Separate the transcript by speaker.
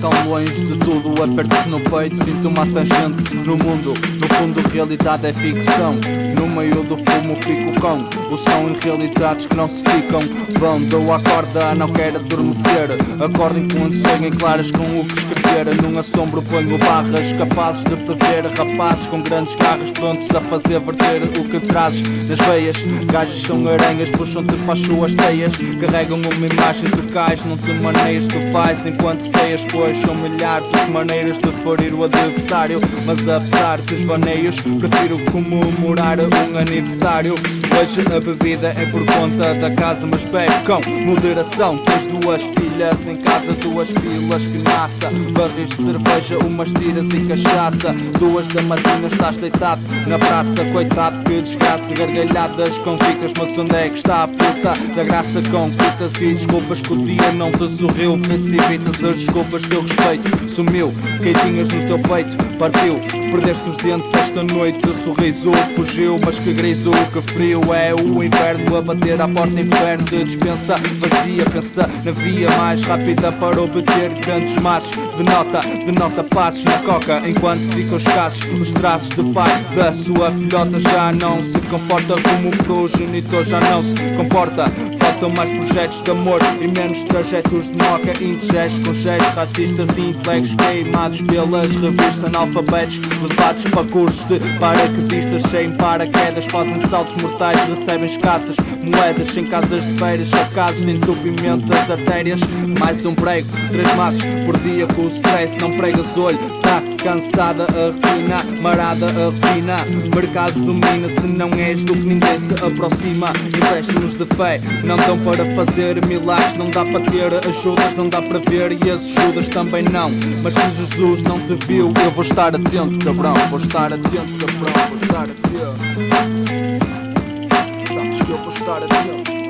Speaker 1: tão longe de tudo, apertos no peito, sinto uma tangente no mundo. No fundo realidade é ficção, no meio do fumo fico com o som em realidades que não se ficam. Vão, dou a corda, não quero adormecer. Acordem quando sonhem claras com o que escrever. Num assombro ponho barras capazes de prever. Rapazes com grandes garras prontos a fazer verter o que trazes nas veias. Gajas são aranhas, puxam-te para as suas teias. Carregam uma imagem, tu cais, não te maneias, tu faz enquanto ceias. Pois são milhares as maneiras de ferir o adversário, mas apesar dos vaneios prefiro comemorar um aniversário. Hoje a bebida é por conta da casa, mas bebe com moderação. Tens duas filhas em casa, duas filas que nasça, barris de cerveja, umas tiras e cachaça. 2 da matina estás deitado na praça, coitado que desgraça. Gargalhadas convictas, mas onde é que está a puta da graça? Com fitas e desculpas que o dia não te sorriu. Vê se evitas as desculpas, teu respeito sumiu. Quem tinhas no teu peito partiu, perdeste os dentes esta noite. O sorriso fugiu, mas que griso, que frio. É o inverno a bater à porta, inferno de dispensa vazia. Pensa na via mais rápida para obter grandes maços de nota passos na coca, enquanto ficam escassos os traços de pai da sua filhota. Já não se conforta como o progenitor, já não se comporta. Faltam mais projetos de amor e menos trajetos de moca. Indigestos com gestos racistas e intelectos queimados pelas revistas. Analfabetos levados para cursos de paraquedistas sem paraquedas. Fazem saltos mortais, recebem escassas moedas em casas de feiras, casos de entupimento das artérias. Mais um prego, 3 maços por dia com o stress. Não pregas olho, tá cansada a retina, marada a retina. Mercado domina, se não és do que ninguém se aproxima. Investe-nos de fé, não dão para fazer milagres. Não dá para ter ajudas, não dá para ver, e as ajudas também não. Mas se Jesus não te viu, eu vou estar atento, cabrão. Vou estar atento, cabrão, vou estar atento. Sabes que eu vou estar atento.